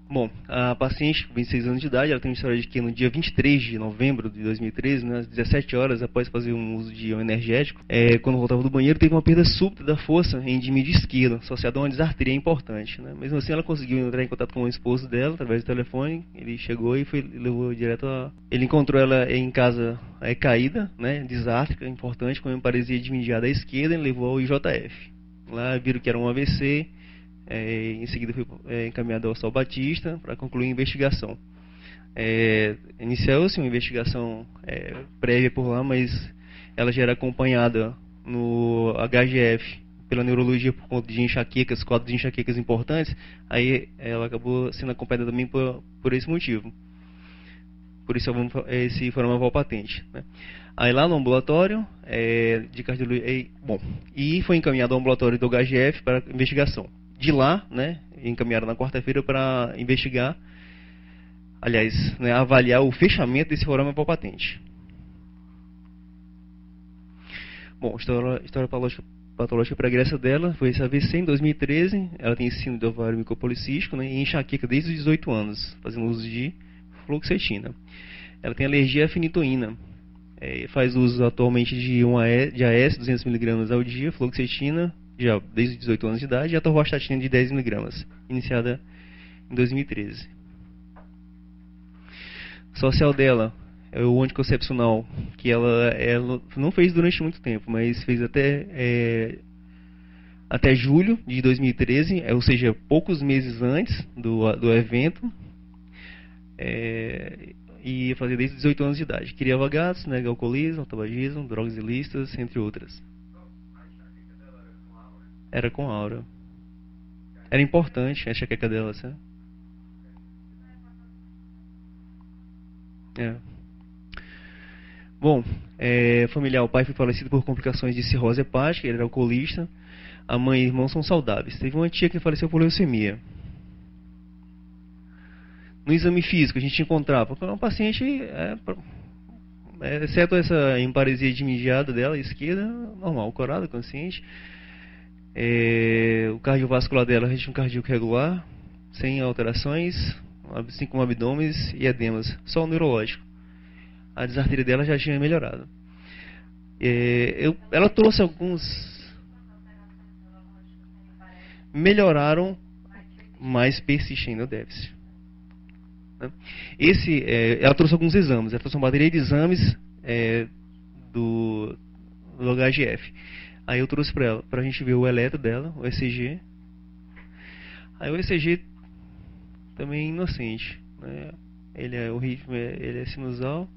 Bom, a paciente, com 26 anos de idade, ela tem uma história de que no dia 23 de novembro de 2013, né, às 17 horas após fazer um uso de um energético, quando voltava do banheiro, teve uma perda súbita da força em endimídio esquerdo, associada a uma disartria importante, né? Mesmo assim, ela conseguiu entrar em contato com o esposo dela, através do telefone. Ele chegou e levou direto a... Ele encontrou ela em casa caída, né, disártrica, importante, com uma paresia endimidiada à esquerda, e levou ao IJF. Lá viram que era um AVC. Em seguida foi encaminhado ao Hospital Batista para concluir a investigação. Iniciou-se uma investigação prévia por lá, mas ela já era acompanhada no HGF pela neurologia por conta de enxaquecas, quadros de enxaquecas importantes. Aí ela acabou sendo acompanhada também por esse motivo. Por isso esse forma valpatente, né? Aí lá no ambulatório de cardiologia, e foi encaminhado ao ambulatório do HGF para investigação. De lá, né, encaminharam na quarta-feira para investigar, aliás, né, avaliar o fechamento desse forama valpatente. Bom, história patológica pregressa dela foi esse AVC em 2013. Ela tem síndrome do ovário micropolicístico, né, e enxaqueca desde os 18 anos, fazendo uso de fluoxetina. Ela tem alergia à fenitoína. Faz uso atualmente de AS 200mg ao dia, fluoxetina, já desde os 18 anos de idade, e a atorvastatina de 10mg, iniciada em 2013. Social dela é o anticoncepcional, que ela não fez durante muito tempo, mas fez até julho de 2013, ou seja, poucos meses antes do evento, e ia fazer desde os 18 anos de idade. Criava gatos, né, alcoolismo, tabagismo, drogas ilícitas, entre outras. Era com aura. Era importante a enxaqueca dela, sabe? Bom, familiar, o pai foi falecido por complicações de cirrose hepática, ele era alcoolista. A mãe e irmão são saudáveis. Teve uma tia que faleceu por leucemia. No exame físico, a gente encontrava uma paciente, exceto essa emparesia endimidiada dela, esquerda, normal, corada, consciente. O cardiovascular dela, ritmo cardíaco regular, sem alterações, assim como abdômenes e edemas, só o neurológico. A disartria dela já tinha melhorado. Ela trouxe alguns... Melhoraram, mas persistem no déficit. Né? Ela trouxe alguns exames, ela trouxe uma bateria de exames do HGF. Aí eu trouxe para ela, para a gente ver o eletro dela, o ECG. Aí o ECG também é inocente, né? O ritmo ele é sinusal,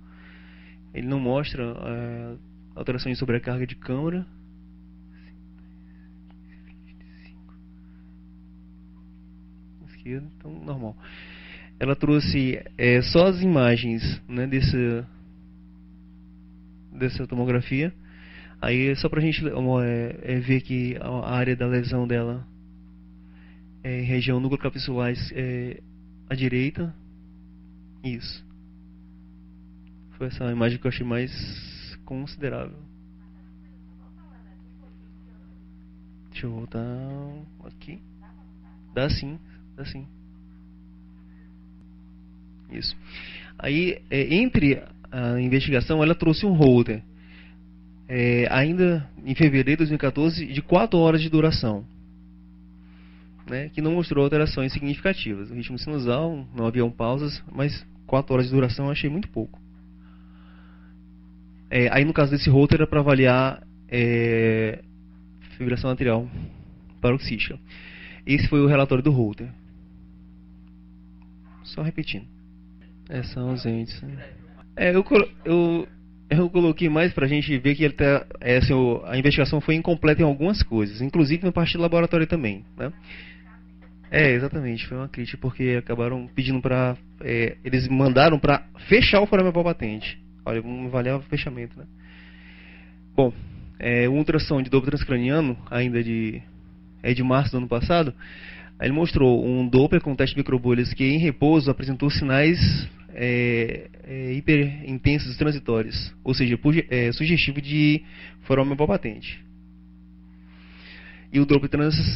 ele não mostra alterações de sobrecarga de câmara. Esquerda, então normal. Ela trouxe só as imagens, né, dessa tomografia. Aí só pra gente ver que a área da lesão dela é região núcleo-capsular à direita. Isso. Foi essa imagem que eu achei mais considerável. Deixa eu voltar aqui. Dá sim, dá sim. Isso. Aí, entre a investigação, ela trouxe um holter. Ainda em fevereiro de 2014, de 4 horas de duração, né, que não mostrou alterações significativas. O ritmo sinusal, não haviam pausas, mas 4 horas de duração eu achei muito pouco. Aí no caso desse holter era para avaliar fibrilação atrial paroxística. Esse foi o relatório do holter. Só repetindo. São ausentes. Eu coloquei mais pra gente ver que a investigação foi incompleta em algumas coisas, inclusive na parte do laboratório também, né? Exatamente, foi uma crítica, porque acabaram pedindo pra... eles mandaram pra fechar o forama valpatente. Olha, vamos avaliar o fechamento, né? Bom, o ultrassom de dobro transcraniano, ainda de março do ano passado, Aí ele mostrou um Doppler com teste de microbolhas que em repouso apresentou sinais hiperintensos transitórios, ou seja, sugestivo de foroma palpatente. E o Doppler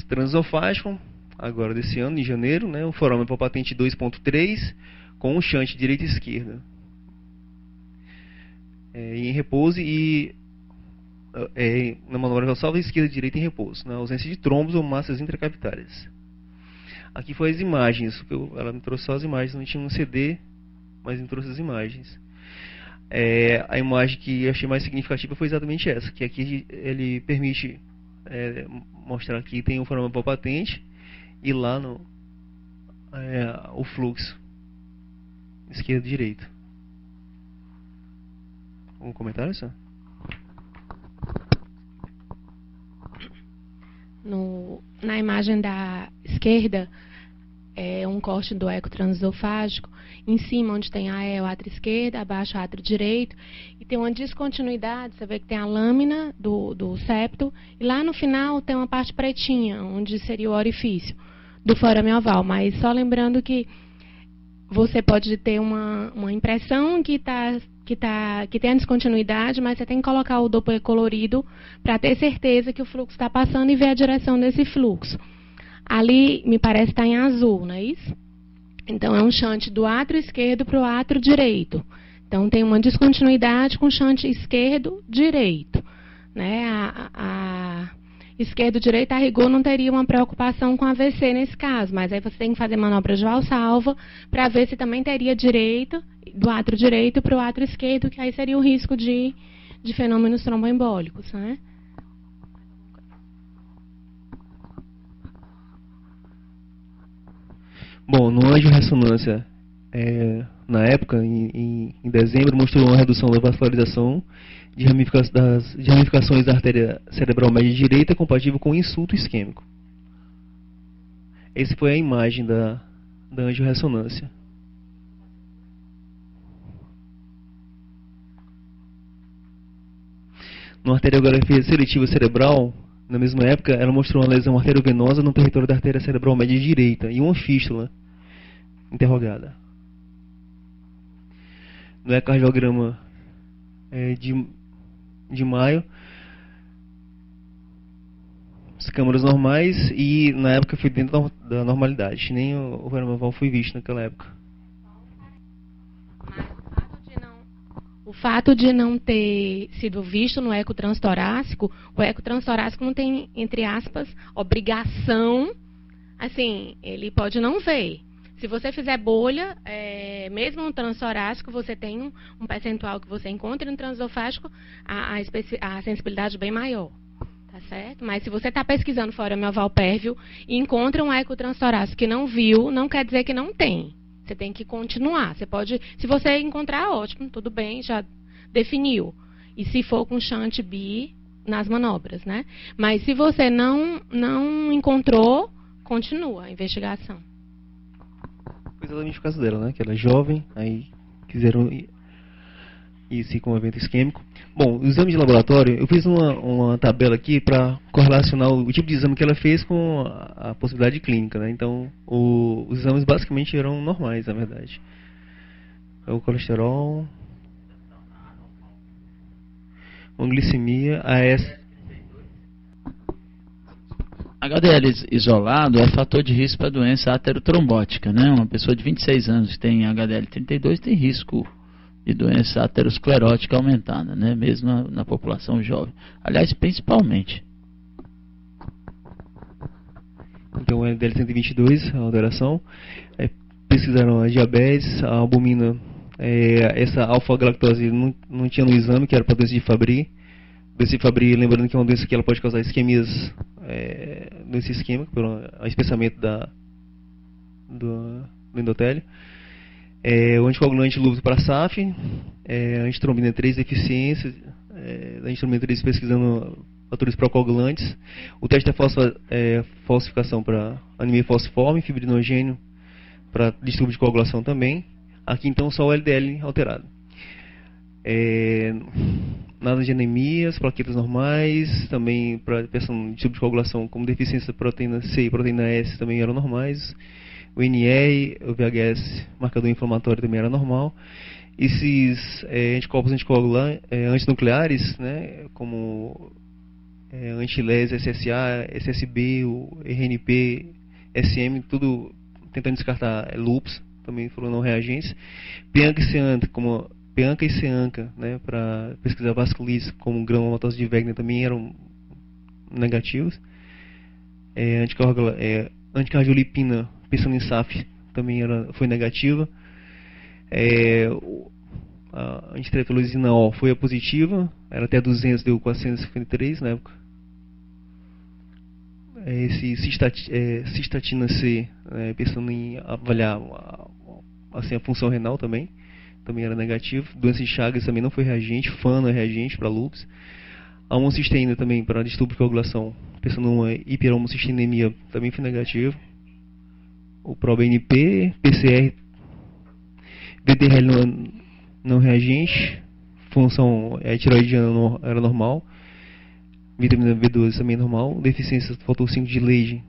transesofágico, agora desse ano, em janeiro, né, o foroma palpatente 2.3 com um shunt direita e esquerda. Em repouso e na manobra salva esquerda e direita em repouso, na ausência de trombos ou massas intracapitárias. Aqui foi as imagens, ela me trouxe só as imagens, não tinha um CD, mas me trouxe as imagens. A imagem que eu achei mais significativa foi exatamente essa, que aqui ele permite mostrar que tem um forama palpatente e lá o fluxo esquerda e direita. Um comentário, só? Na imagem da esquerda é um corte do eco transesofágico, em cima onde tem o átrio esquerdo, abaixo o átrio direito, e tem uma descontinuidade, você vê que tem a lâmina do septo, e lá no final tem uma parte pretinha, onde seria o orifício do forame oval, mas só lembrando que você pode ter uma impressão que tem a descontinuidade, mas você tem que colocar o Doppler colorido para ter certeza que o fluxo está passando e ver a direção desse fluxo. Ali, me parece, está em azul, não é isso? Então, é um shunt do átrio esquerdo para o átrio direito. Então, tem uma descontinuidade com shunt esquerdo-direito. Né? A esquerdo-direito, a rigor, não teria uma preocupação com AVC nesse caso, mas aí você tem que fazer manobra de valsalva para ver se também teria direito, do átrio direito para o átrio esquerdo, que aí seria o risco de fenômenos tromboembólicos, né? Bom, no angiorressonância, na época, em dezembro, mostrou uma redução da vascularização de ramificações da artéria cerebral média direita compatível com insulto isquêmico. Essa foi a imagem da angiorressonância. Na arteriografia seletiva cerebral, na mesma época, ela mostrou uma lesão arteriovenosa no território da artéria cerebral média direita e uma fístula interrogada. No ecocardiograma de maio, as câmaras normais, e na época foi dentro da normalidade, nem o forama oval foi visto naquela época. O fato de não ter sido visto no eco transtorácico, o eco transtorácico não tem, entre aspas, obrigação, assim, ele pode não ver. Se você fizer bolha, mesmo no transtorácico, você tem um percentual que você encontra, e no transesofágico a sensibilidade bem maior. Tá certo? Mas se você está pesquisando forame oval pérvio e encontra um eco transtorácico que não viu, não quer dizer que não tem. Você tem que continuar. Você pode, se você encontrar, ótimo, tudo bem, já definiu. E se for com shunt bi nas manobras, né? Mas se você não encontrou, continua a investigação. Foi exatamente por causa dela, né? Que ela é jovem, aí quiseram ir com um evento isquêmico. Bom, o exame de laboratório, eu fiz uma tabela aqui para correlacionar o tipo de exame que ela fez com a possibilidade clínica, né? Então, os exames basicamente eram normais, na verdade. O colesterol, a glicemia, HDL isolado é fator de risco para doença aterotrombótica, né? Uma pessoa de 26 anos que tem HDL 32 tem risco de doença aterosclerótica aumentada, né? Mesmo na população jovem. Aliás, principalmente. Então, o LDL 122, a alteração. Pesquisaram a diabetes, a albumina, essa alfa-galactose não tinha no exame, que era para doença de Fabry. Doença de Fabry, lembrando que é uma doença que ela pode causar isquemias, doença isquêmica, pelo espessamento do endotélio. O anticoagulante lúpulo para SAF, antitrombina 3 deficiência, antitrombina 3 pesquisando fatores procoagulantes, o teste da falsificação para anemia falciforme, fibrinogênio para distúrbio de coagulação também. Aqui então só o LDL alterado. nada de anemias, plaquetas normais, também para questão de tipo de coagulação, como deficiência da proteína C e proteína S também eram normais. O NR, o VHS, marcador inflamatório também era normal. Esses anticorpos antinucleares, né, como anti-LES, SSA, SSB, o RNP, SM, tudo tentando descartar lupus, também foram não reagentes. Pianca e Cianca, né, para pesquisar vasculites, como granulomatose de Wegener, também eram negativos. Anticardiolipina, pensando em SAF, também foi negativa. A antitretolizina O foi a positiva, era até 200, deu 453 na época. Cistatina C, pensando em avaliar assim, a função renal também era negativo. Doença de Chagas também não foi reagente. FAN é reagente para lúpus. A homocisteína também para distúrbio de coagulação, pensando em uma hiperhomocisteinemia, também foi negativo. O ProBNP, PCR, VDRL não reagente. Função tiroidiana era normal. Vitamina B12 também normal. Deficiência fator 5 de Leiden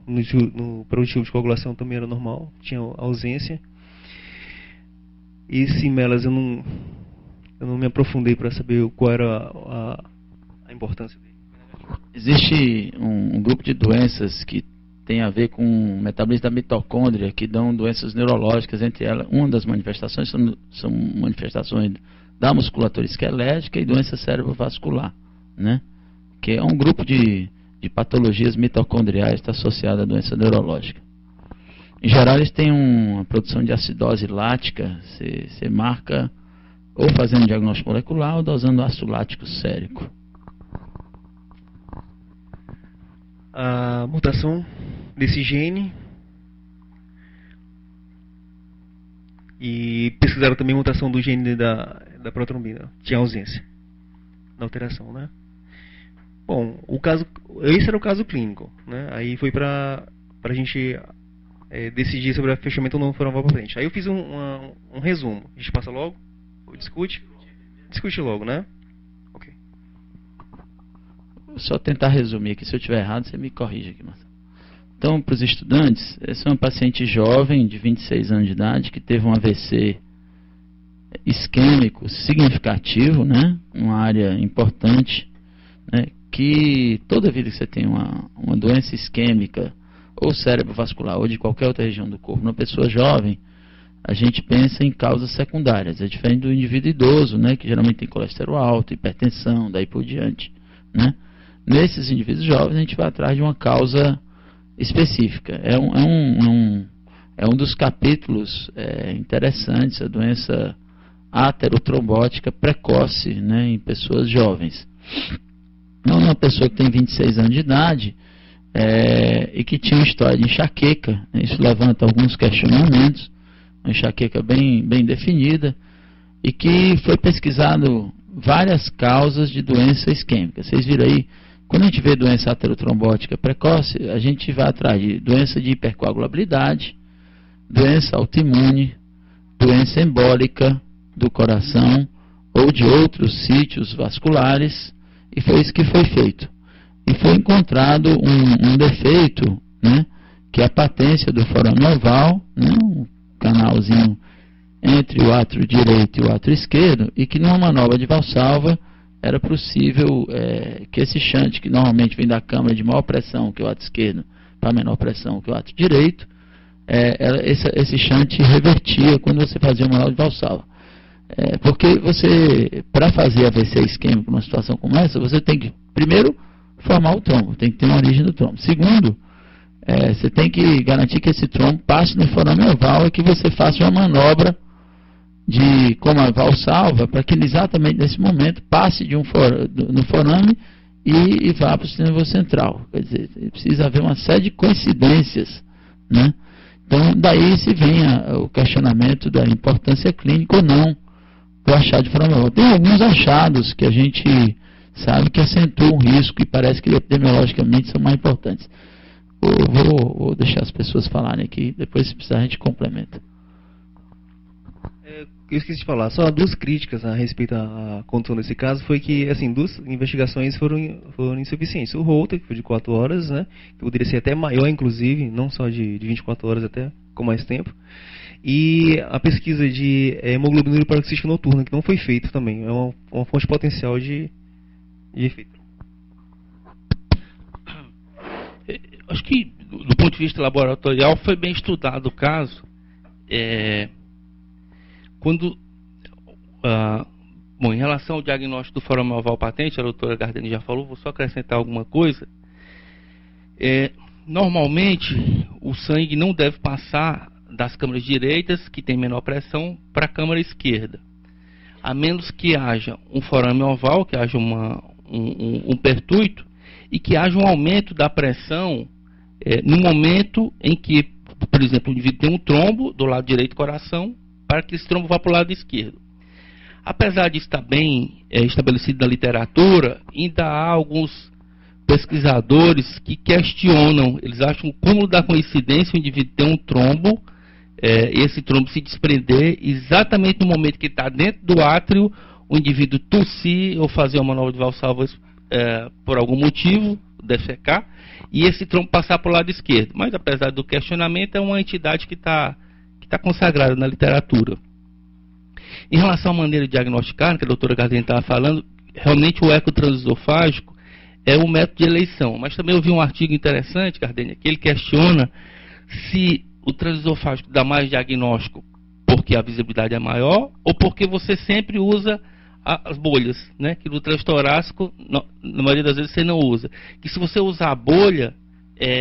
para o distúrbio de coagulação também era normal. Tinha ausência. E Simelas eu não me aprofundei para saber qual era a importância dele. Existe um grupo de doenças que tem a ver com o metabolismo da mitocôndria, que dão doenças neurológicas, entre elas, uma das manifestações são manifestações da musculatura esquelética e doença cerebrovascular, né? Que é um grupo de patologias mitocondriais que está associada à doença neurológica. Em geral, eles têm uma produção de acidose lática, você marca ou fazendo diagnóstico molecular ou dosando ácido lático sérico. A mutação desse gene, e pesquisaram também a mutação do gene da protrombina, tinha ausência da alteração, né? Bom, esse era o caso clínico, né? Aí foi para a gente decidir sobre o fechamento ou não foram para frente. Aí eu fiz um resumo. A gente passa logo? Ou discute? Discute logo, né? Ok. Vou só tentar resumir aqui. Se eu estiver errado, você me corrige aqui, Marcelo. Então, para os estudantes, essa é uma paciente jovem de 26 anos de idade que teve um AVC isquêmico significativo, né? Uma área importante, né? Que toda vida que você tem uma doença isquêmica ou cerebrovascular ou de qualquer outra região do corpo, numa pessoa jovem, a gente pensa em causas secundárias. É diferente do indivíduo idoso, né, que geralmente tem colesterol alto, hipertensão, daí por diante, né? Nesses indivíduos jovens a gente vai atrás de uma causa específica. É um dos capítulos interessantes, a doença aterotrombótica precoce, né, em pessoas jovens. Não uma pessoa que tem 26 anos de idade e que tinha uma história de enxaqueca, né? Isso levanta alguns questionamentos, uma enxaqueca bem definida, e que foi pesquisado várias causas de doença isquêmica. Vocês viram aí, quando a gente vê doença aterotrombótica precoce, a gente vai atrás de doença de hipercoagulabilidade, doença autoimune, doença embólica do coração ou de outros sítios vasculares, e foi isso que foi feito. E foi encontrado um defeito, né, que é a patência do forame oval, né, um canalzinho entre o átrio direito e o átrio esquerdo, e que numa manobra de Valsalva era possível que esse shunt, que normalmente vem da câmara de maior pressão que o átrio esquerdo para menor pressão que o átrio direito, esse shunt revertia quando você fazia uma manobra de Valsalva. Porque você, para fazer AVC isquêmico numa situação como essa, você tem que, primeiro, formar o trombo, tem que ter uma origem do trombo. Segundo, você tem que garantir que esse trombo passe no forame oval e que você faça uma manobra como a Valsalva, para que exatamente nesse momento passe no forame e vá para o sistema nervoso central. Quer dizer, precisa haver uma série de coincidências, né? Então, daí se vem o questionamento da importância clínica ou não do achado de forame oval. Tem alguns achados que a gente sabe que acentuam o risco e parece que epidemiologicamente são mais importantes. Vou deixar as pessoas falarem aqui, depois se precisar a gente complementa. eu esqueci de falar, só duas críticas a respeito à condução desse caso foi que, assim, duas investigações foram insuficientes. O Holter, que foi de 4 horas, né, que poderia ser até maior, inclusive, não só de 24 horas, até com mais tempo. E a pesquisa de hemoglobina paroxística noturna, que não foi feita também, é uma fonte potencial de efeito. Acho que, do ponto de vista laboratorial, foi bem estudado o caso. Bom, em relação ao diagnóstico do forame oval patente, a doutora Gardeni já falou, vou só acrescentar alguma coisa. Normalmente, o sangue não deve passar das câmaras direitas, que tem menor pressão, para a câmara esquerda, a menos que haja um forame oval, que haja um pertuito, e que haja um aumento da pressão no momento em que, por exemplo, o indivíduo tem um trombo do lado direito do coração, para que esse trombo vá para o lado esquerdo. Apesar de estar bem estabelecido na literatura, ainda há alguns pesquisadores que questionam, eles acham o cúmulo da coincidência o indivíduo ter um trombo, esse trombo se desprender exatamente no momento que está dentro do átrio, o indivíduo tossir ou fazer uma manobra de Valsalva por algum motivo, defecar, e esse trombo passar para o lado esquerdo. Mas apesar do questionamento, é uma entidade que está consagrada na literatura. Em relação à maneira de diagnosticar, que a doutora Gardeni estava falando, realmente o ecotransesofágico é um método de eleição. Mas também eu vi um artigo interessante, Gardeni, que ele questiona se o transesofágico dá mais diagnóstico porque a visibilidade é maior ou porque você sempre usa as bolhas, né? Que no transtorácico, na maioria das vezes, você não usa. Que se você usar a bolha,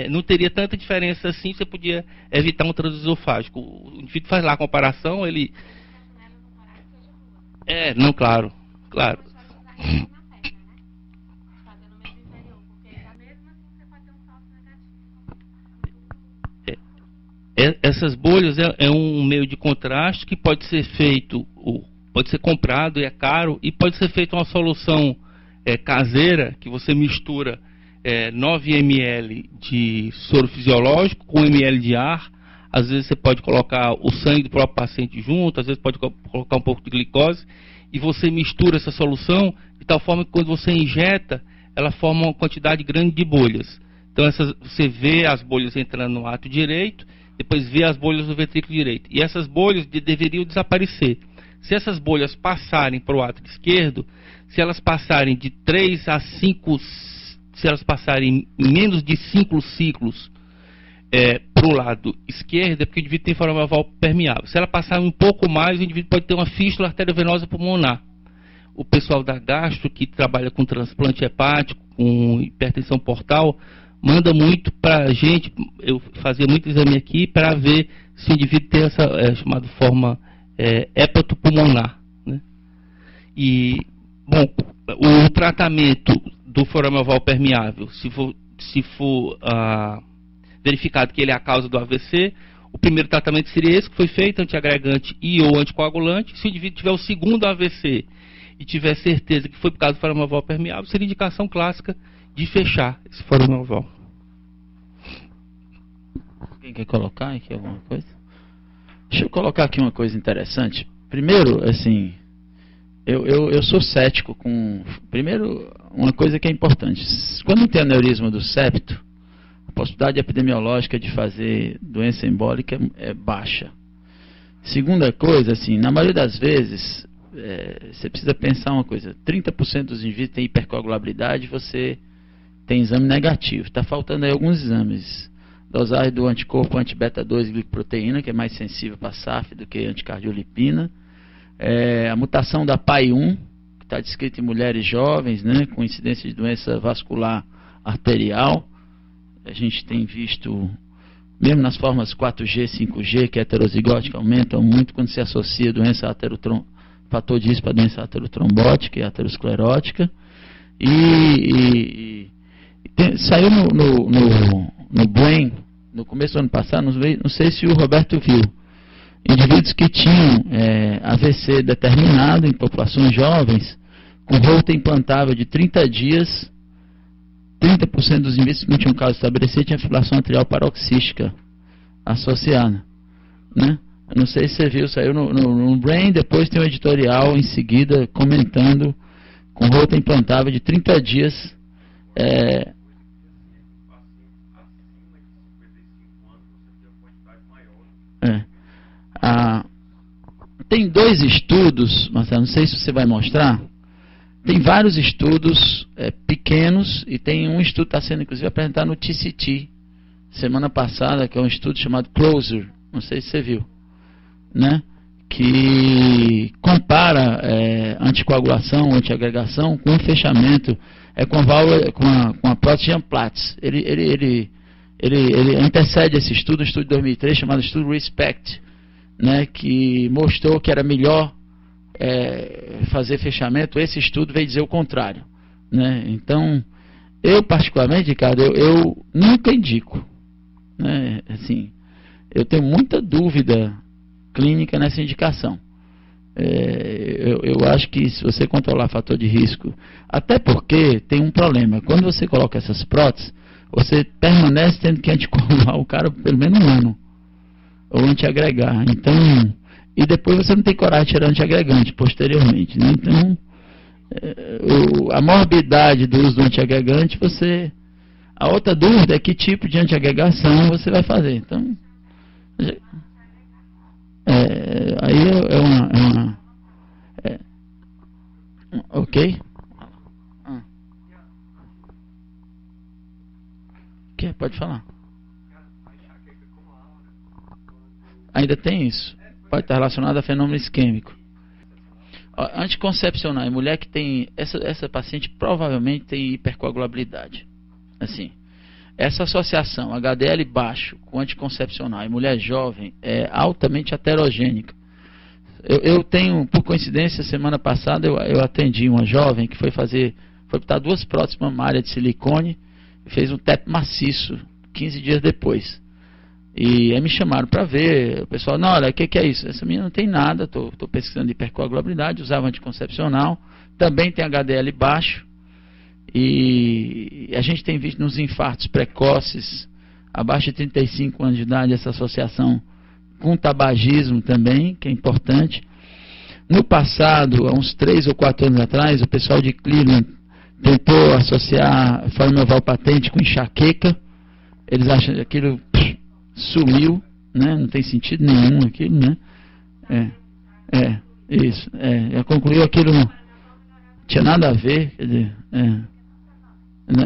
não teria tanta diferença assim, você podia evitar um transesofágico. O indivíduo faz lá a comparação, ele... não, claro. Essas bolhas é um meio de contraste que pode ser feito, pode ser comprado e é caro, e pode ser feita uma solução caseira, que você mistura 9 ml de soro fisiológico com 1 ml de ar. Às vezes você pode colocar o sangue do próprio paciente junto, às vezes pode colocar um pouco de glicose, e você mistura essa solução de tal forma que quando você injeta, ela forma uma quantidade grande de bolhas. Então você vê as bolhas entrando no átrio direito, depois vê as bolhas no ventrículo direito. E essas bolhas deveriam desaparecer. Se essas bolhas passarem para o átrio esquerdo, se elas passarem de 3 a 5, se elas passarem em menos de 5 ciclos para o lado esquerdo, é porque o indivíduo tem forame oval permeável. Se ela passar um pouco mais, o indivíduo pode ter uma fístula arteriovenosa pulmonar. O pessoal da gastro, que trabalha com transplante hepático, com hipertensão portal, manda muito para a gente, eu fazia muito exame aqui, para ver se o indivíduo tem essa chamada forma hepatopulmonar, né? E, bom, o tratamento do forame oval permeável, se for verificado que ele é a causa do AVC, o primeiro tratamento seria esse que foi feito, antiagregante e ou anticoagulante. Se o indivíduo tiver o segundo AVC e tiver certeza que foi por causa do forame oval permeável, seria indicação clássica de fechar esse forame oval. Alguém quer colocar aqui alguma coisa? Deixa eu colocar aqui uma coisa interessante. Primeiro, assim, eu sou cético com... Primeiro, uma coisa que é importante. Quando tem aneurisma do septo, a possibilidade epidemiológica de fazer doença embólica é baixa. Segunda coisa, assim, na maioria das vezes, você precisa pensar uma coisa. 30% dos indivíduos têm hipercoagulabilidade, você tem exame negativo. Está faltando aí alguns exames. Dosagem do anticorpo anti-beta-2 glicoproteína, que é mais sensível para SAF do que anticardiolipina. A mutação da PAI1, que está descrita em mulheres jovens, né, com incidência de doença vascular arterial. A gente tem visto, mesmo nas formas 4G, 5G, que é heterozigótica, aumentam muito quando se associa doença fator de risco para doença aterotrombótica e aterosclerótica. Saiu no Brain, no começo do ano passado, não sei se o Roberto viu, indivíduos que tinham AVC determinado em populações jovens, com Holter implantável de 30 dias, 30% dos indivíduos que não tinham causa estabelecida tinha fibrilação atrial paroxística associada, né? Eu não sei se você viu, saiu no Brain, depois tem um editorial em seguida comentando com rota implantável de 30 dias. Tem 2 estudos, Marcelo, não sei se você vai mostrar. Tem vários estudos pequenos e tem um estudo que está sendo inclusive apresentado no TCT semana passada, que é um estudo chamado Closer, não sei se você viu, né? Que compara anticoagulação, antiagregação com o fechamento, com a prótese Jean-Platz. Ele antecede esse estudo, o estudo de 2003, chamado estudo RESPECT, né? Que mostrou que era melhor fazer fechamento. Esse estudo veio dizer o contrário, né? Então, eu particularmente, Ricardo, eu nunca indico, né? Assim, eu tenho muita dúvida clínica nessa indicação. Eu acho que se você controlar fator de risco, até porque tem um problema, quando você coloca essas próteses, você permanece tendo que anticoagular o cara por pelo menos 1 ano, ou antiagregar. Então, e depois você não tem coragem de tirar antiagregante posteriormente, né? Então, a morbidade do uso do antiagregante, a outra dúvida é que tipo de antiagregação você vai fazer. Então, aí ok? Pode falar. Ainda tem isso? Pode estar relacionado a fenômeno isquêmico. Anticoncepcional, mulher que tem essa paciente provavelmente tem hipercoagulabilidade. Assim, essa associação HDL baixo com anticoncepcional em mulher jovem é altamente heterogênica. Eu tenho, por coincidência, semana passada eu atendi uma jovem que foi botar 2 próteses mamárias de silicone e fez um TEP maciço 15 dias depois. E aí me chamaram para ver, o pessoal, não, olha, o que é isso? Essa menina não tem nada, estou pesquisando hipercoagulabilidade, usava anticoncepcional, também tem HDL baixo, e a gente tem visto nos infartos precoces, abaixo de 35 anos de idade, essa associação com tabagismo também, que é importante. No passado, há uns 3 ou 4 anos atrás, o pessoal de Cleveland tentou associar forma oval patente com enxaqueca, eles acham que aquilo sumiu, né? Não tem sentido nenhum aquilo, né? Isso. Já concluiu aquilo, não tinha nada a ver, quer dizer,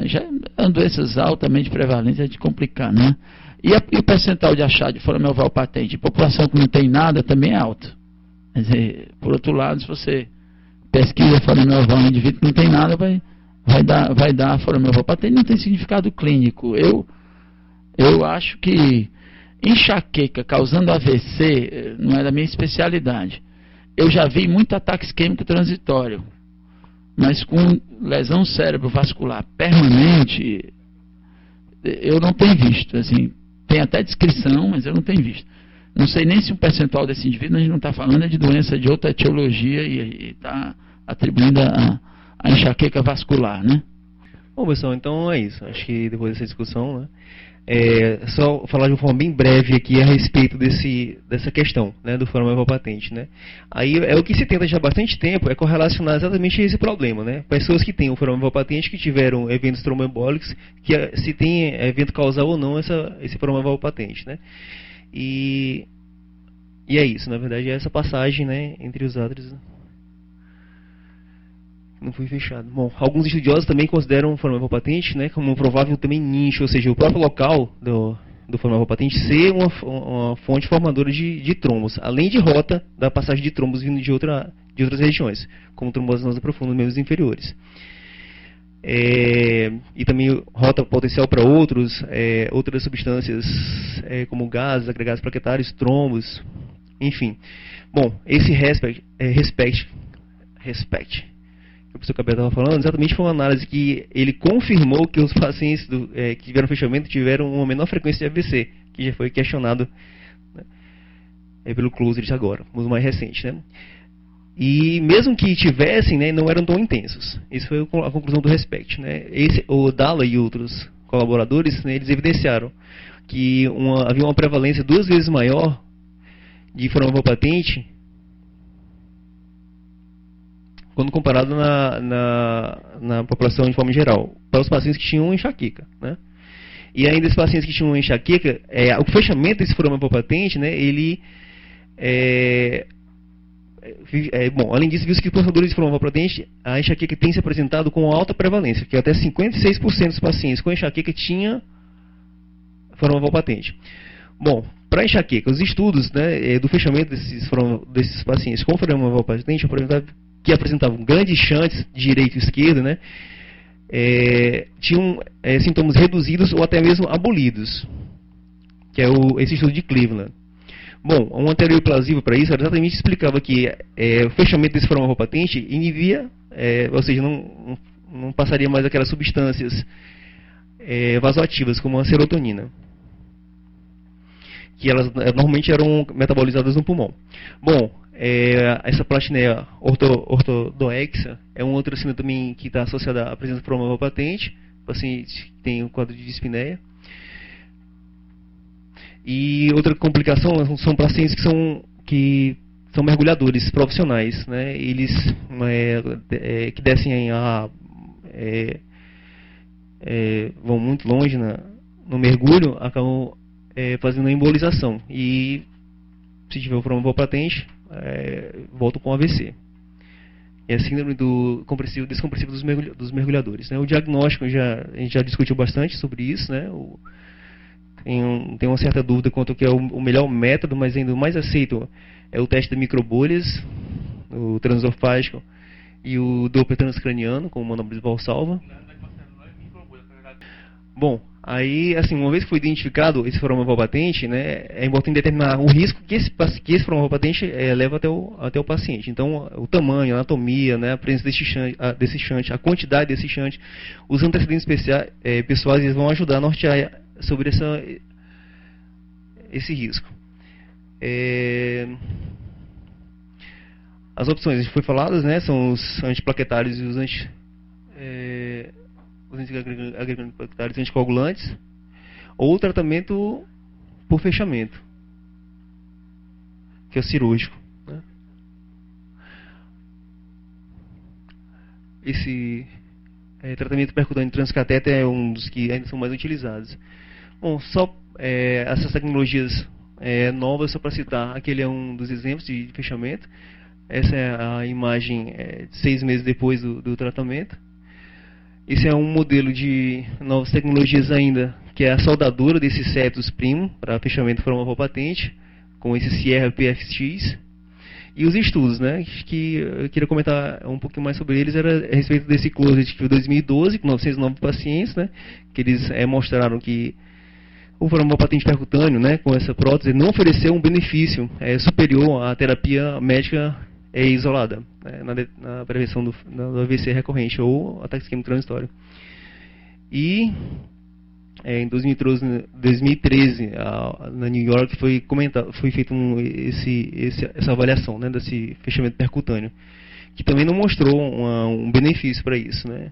já são doenças altamente prevalentes, é de complicar, né? E o percentual de achar de forma oval patente, população que não tem nada também é alto. Quer dizer, por outro lado, se você pesquisa forma oval em indivíduo que não tem nada, vai dar forma oval patente, não tem significado clínico. Eu acho que enxaqueca causando AVC não é da minha especialidade. Eu já vi muito ataque isquêmico transitório, mas com lesão cerebrovascular permanente, eu não tenho visto. Assim, tem até descrição, mas eu não tenho visto. Não sei nem se um percentual desse indivíduo, a gente não está falando de doença de outra etiologia e está atribuindo a enxaqueca vascular, né? Bom, pessoal, então é isso. Acho que depois dessa discussão, né? Só falar de uma forma bem breve aqui a respeito dessa questão, né, do forma oval patente, né? Aí o que se tenta já há bastante tempo é correlacionar exatamente esse problema, né? Pessoas que têm o forma oval patente, que tiveram eventos tromboembólicos, se tem evento causal ou não esse forma oval patente, né? E é isso, na verdade é essa passagem, né, entre os átrios. Não foi fechado. Bom, alguns estudiosos também consideram o forma oval patente, né, como um provável também nicho, ou seja, o próprio local do forma oval patente ser uma fonte formadora de trombos, além de rota da passagem de trombos vindo de outras regiões, como trombose venosa profunda nos membros inferiores. E também rota potencial para outras substâncias, como gases, agregados plaquetários, trombos, enfim. Bom, esse RESPECT que o professor Cabral estava falando, exatamente foi uma análise que ele confirmou que os pacientes que tiveram fechamento tiveram uma menor frequência de AVC, que já foi questionado, né, pelo Closer agora, o mais recente, né? E mesmo que tivessem, né, não eram tão intensos. Isso foi a conclusão do RESPECT, né? O Dalla e outros colaboradores, né, eles evidenciaram que havia uma prevalência 2 vezes maior de forma patente quando comparado na população de forma geral, para os pacientes que tinham enxaqueca, né? E ainda esses pacientes que tinham enxaqueca, o fechamento desse forama patente, né, ele bom, além disso, viu-se que os portadores de forama patente, a enxaqueca tem se apresentado com alta prevalência, que até 56% dos pacientes com enxaqueca tinha forama patente. Bom, para enxaqueca, os estudos, né, do fechamento desses pacientes com forama patente que apresentavam grandes chantes direito e esquerdo, né, tinham sintomas reduzidos ou até mesmo abolidos, que é esse estudo de Cleveland. Bom, um anterior plausivo para isso exatamente explicava que o fechamento desse forama patente inibia, ou seja, não passaria mais aquelas substâncias vasoativas como a serotonina, que elas normalmente eram metabolizadas no pulmão. Bom, essa plastineia ortodoxa é uma outra síndrome também que está associada à presença de forama patente, paciente que tem um quadro de dispneia. E outra complicação são pacientes que são mergulhadores profissionais, né? Eles que descem vão muito longe no mergulho, acabam fazendo a embolização e, se tiver o forama patente, voltam com AVC. É a síndrome do descompressivo dos mergulhadores, né? O diagnóstico a gente já discutiu bastante sobre isso, né? Tem uma certa dúvida quanto ao que é o melhor método, mas ainda o mais aceito é o teste de microbolhas, o transesofágico e o Doppler transcraniano com o manobra valsalva. Bom, aí, assim, uma vez que foi identificado esse forama patente, né, é importante determinar o risco que esse forama patente leva até o paciente. Então, o tamanho, a anatomia, né, a presença desse shunt, a quantidade desse shunt, os antecedentes pessoais, eles vão ajudar a nortear sobre esse risco. As opções que foi faladas, né, são os antiplaquetários e os antiplaquetários anticoagulantes, ou tratamento por fechamento, que é o cirúrgico, né? Esse tratamento percutâneo transcateter é um dos que ainda são mais utilizados. Bom, só essas tecnologias novas, só para citar, aquele é um dos exemplos de fechamento. Essa é a imagem 6 meses depois do tratamento. Esse é um modelo de novas tecnologias ainda, que é a soldadura desse septus primo para fechamento forama patente, com esse Sierra PFX. E os estudos, né, que eu queria comentar um pouquinho mais sobre eles, era a respeito desse closet de 2012, com 909 pacientes, né, que eles mostraram que o forama patente percutâneo, né, com essa prótese, não ofereceu um benefício superior à terapia médica isolada, né, na prevenção do AVC recorrente ou ataque isquêmico transitório. E em 2013, na New York, foi feita essa avaliação, né, desse fechamento percutâneo, que também não mostrou um benefício para isso, né?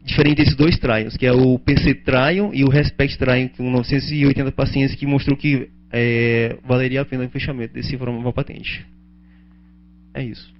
Diferente desses dois trials, que é o PC Trial e o Respect Trial, com 980 pacientes, que mostrou que valeria a pena o fechamento desse forama patente. É isso.